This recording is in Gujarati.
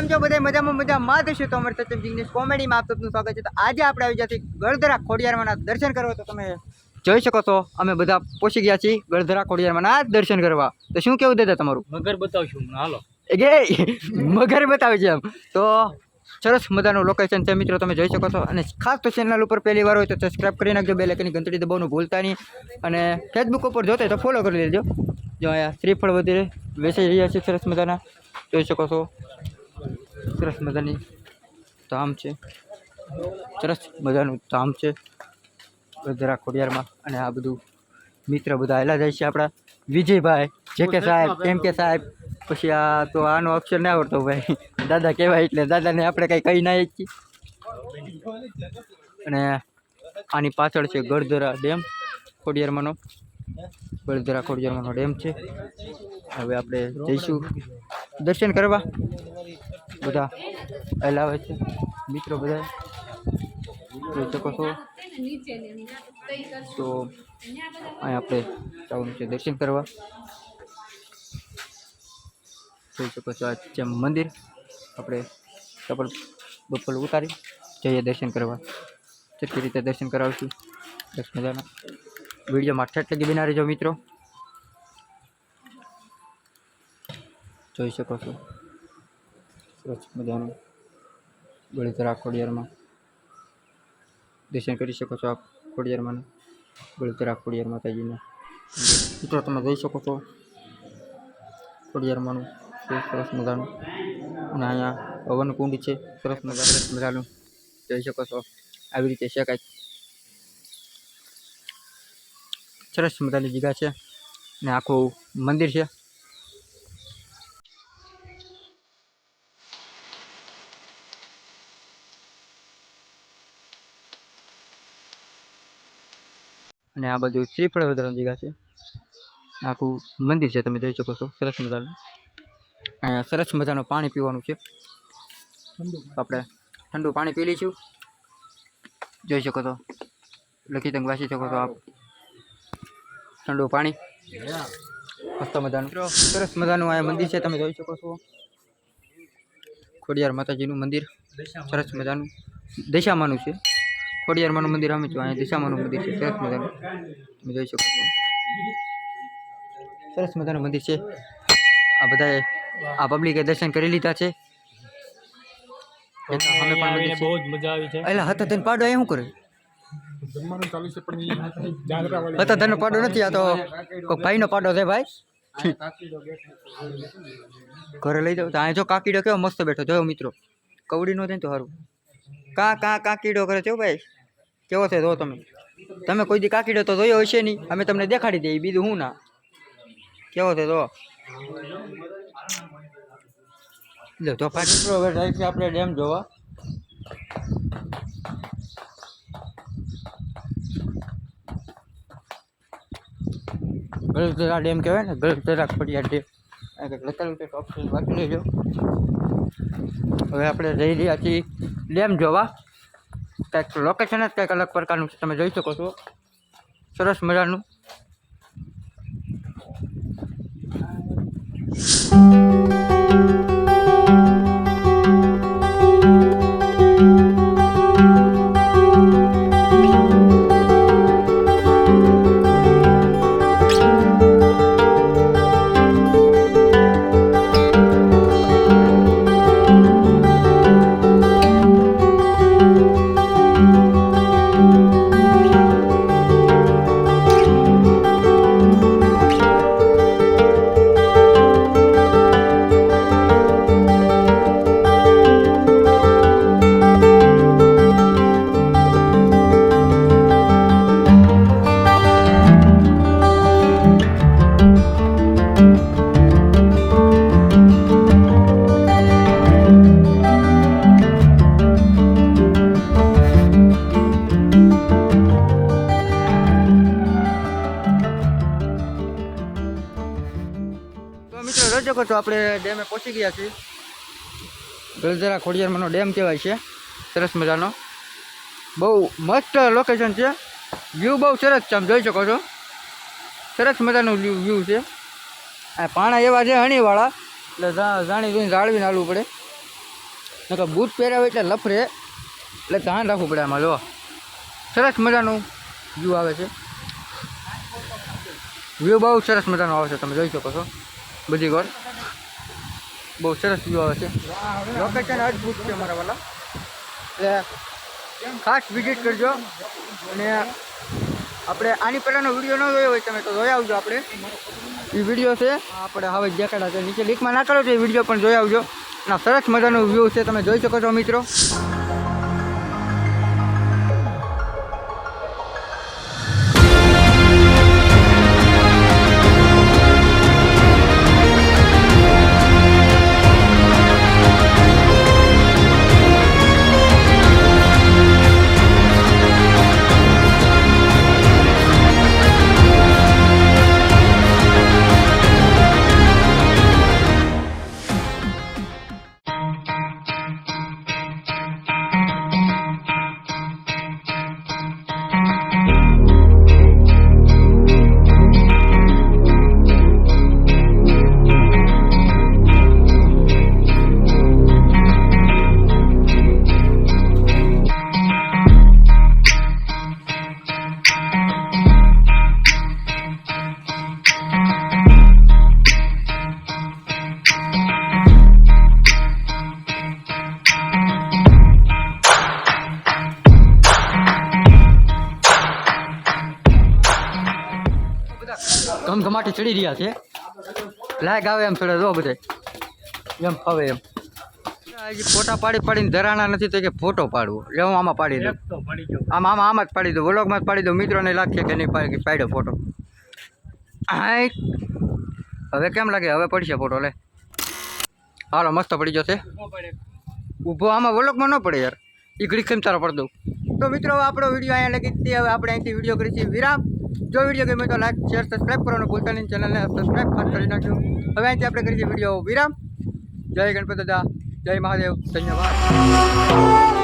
છો બધા મજામાં થશે તો અમારે સચિન ઇંગ્લિશ કોમેડીમાં આપ સૌનું સ્વાગત છે। તો આજે આપણે આવી જતી ગળધરા ખોડિયારમાંના દર્શન કરવા। તો તમે જોઈ શકો છો અમે બધા પહોંચી ગયા છીએ ગળધરા ખોડિયારમાંના દર્શન કરવા। તો શું કેવું દાદા તમારું? મગર બતાવશું હાલો એ મગર બતાવે છે એમ તો સરસ મજાનું લોકેશન છે મિત્રો, તમે જોઈ શકો છો। અને ખાસ તો ચેનલ ઉપર પહેલી વાર હોય તો સબસ્ક્રાઇબ કરી નાખજો, બેલ આઇકનની ઘંટડી દબાવવાનું ભૂલતા નહીં। અને ફેસબુક ઉપર જોતા હોય તો ફોલો કરી લેજો। જો અહીંયા શ્રીફળ વગેરે વેચાઈ રહ્યા છે સરસ મજાના, જોઈ શકો છો। સરસ મજાની ધામ છે, સરસ મજાનું ધામ છે ગળધરા ખોડિયારમાં। અને આ બધું મિત્ર બધા આવેલા જાય છે આપણા વિજયભાઈ, જેકે સાહેબ, એમ કે સાહેબ, પછી આ તો આનો અક્ષર ના આવડતો ભાઈ, દાદા કહેવાય એટલે દાદાને આપણે કંઈ કહી ના શકીએ। અને આની પાછળ છે ગળધરા ડેમ ખોડિયારમાંનો, ગળધરા ખોડિયારમાંનો ડેમ છે। હવે આપણે જઈશું દર્શન કરવા, બધા હલાવે છે મિત્રો બધા જોઈ શકો છો। તો અહીં આપણે જવાનું છે દર્શન કરવા, જોઈ શકો છો। આ છે મંદિર, આપણે ચપ્પલ બપ્પલ ઉતારી જઈએ દર્શન કરવા, સરખી રીતે દર્શન કરાવીશું સરસ મજાના। વિડીયોમાં ઠેઠ લગી બના રહેજો મિત્રો, જોઈ શકો છો સરસ મજાનું ગળધરા ખોડિયારમાં દર્શન કરી શકો છો। આપ ખોડિયારમાં ગળધરા ખોડિયાર માતાજીના મિત્રો તમે જોઈ શકો છો ખોડિયારમાંનું સરસ મજાનું। અને અહીંયા હવન કુંડ છે સરસ મજાનું, જોઈ શકો છો। આવી રીતે છે કાંઈક સરસ મજાની જગ્યા છે ને આખું મંદિર છે। અને આ બધું શ્રીફળ વધારવાની જગ્યા છે, આખું મંદિર છે, તમે જોઈ શકો છો સરસ મજાનું। અહીંયા સરસ મજાનું પાણી પીવાનું છે, આપણે ઠંડુ પાણી પી લઈશું, જોઈ શકો છો, લખી તમે વાંચી શકો છો આપ ઠંડુ પાણી મસ્ત મજાનું સરસ મજાનું આ મંદિર છે, તમે જોઈ શકો છો ખોડિયાર માતાજીનું મંદિર સરસ મજાનું દિશામાંનું છે। ખોડિયારમાંનું મંદિર અમે છું, અહીંયા દિશામાંનું મંદિર છે સરસ મજાનું, તમે જોઈ શકો છો સરસ મજાનું મંદિર છે। આ બધાએ આ પબ્લિકે દર્શન કરી લીધા છે, અમે પણ મંદિર છે। બહુ જ મજા આવી છે। એટલે હતા તને પાડો અહીંયા શું કરે? હતા તને પાડો નથી, આ તો કોઈ ભાઈનો પાડો છે ભાઈ, ઘરે લઈ જાવ તો અહીંયા જો કાકીડો કેવો મસ્ત બેઠો જોયો મિત્રો, કવડી નો થાય તો સારું। કાકીડો કરે છે ભાઈ, કેવો છે જો તમે કોઈ દી કાકીડો તો જોયો હશે નહીં, અમે તમને દેખાડી દઈએ બીજું હું ના, કેવો છે જો તો મિત્રો હવે જાય છે આપણે ડેમ જોવા। ગળધરા ડેમ કહેવાય ને, ગળધરા ખોડિયાર ડેમ, લખેલું છે ઓપ્શન વાંચી લેજો। હવે આપણે જઈ રહ્યા છીએ ડેમ જોવા, કંઈક લોકેશન જ કંઈક અલગ પ્રકારનું છે, તમે જોઈ શકો છો સરસ મજાનું। શકો છો આપણે ડેમે પહોંચી ગયા છીએ, ગળધરા ખોડિયારમાંનો ડેમ કહેવાય છે, સરસ મજાનો, બહુ મસ્ત લોકેશન છે, વ્યૂ બહુ સરસ છે, આમ જોઈ શકો છો સરસ મજાનું વ્યૂ છે। આ પાણા એવા છે હણીવાળા, એટલે જાણી જોઈને જાળવીને હાલવું પડે, નકર બૂટ પહેર્યા હોય એટલે લફરે, એટલે ધ્યાન રાખવું પડે આમાં. જો સરસ મજાનું વ્યૂ આવે છે, વ્યૂ બહુ સરસ મજાનો આવે છે, તમે જોઈ શકો છો. બધી ગોળ બહુ સરસ વ્યૂ આવે છે. લોકેશન અદભુત છે મારા વાલા, એટલે ખાસ વિઝિટ કરજો. અને આપણે આની પહેલાંનો વિડીયો ન જોયો હોય તમે તો જોઈ આવજો. આપણે એ વિડીયો છે આપણે હવે દેખાડા છે, નીચે લિંકમાં નાખેલો છે, એ વિડીયો પણ જોઈ આવજો. અને સરસ મજાનું વ્યૂ છે, તમે જોઈ શકો છો મિત્રો. ધમધમાટી ચડી રહ્યા છે, લાગ આવે એમ ચડે. જો બધે એમ ફાવે એમ. હજી ફોટા પાડીને ધરાણા નથી તો કે ફોટો પાડવો, એટલે હું આમાં પાડી દઉં. તો પડી ગયો. આમાં જ પાડી દઉં, વ્લોગમાં જ પાડી દઉં. મિત્રોને લાગશે કે નહીં પાડ્યો ફોટો. હા હવે કેમ લાગે? હવે પડશે ફોટો. લે હાલો, મસ્ત પડી જશે. ઊભો આમાં વ્લોગમાં ન પડે યાર, એ ઘડી કેમ તારો પડ દઉં. તો મિત્રો આપણો વિડીયો અહીંયા લગી. હવે આપણે અહીંથી વિડીયો કરીશું વિરામ. જો વિડીયો ગમે તો લાઈક શેર સબસ્ક્રાઈબ કરવાનું ભૂલતા નહીં, ચેનલને સબસ્ક્રાઈબ ખાસ કરી નાખ્યો. હવે અહીંથી આપણે કરીશું વિડીયો વિરામ. જય ગણપતિ દાદા, જય મહાદેવ, ધન્યવાદ.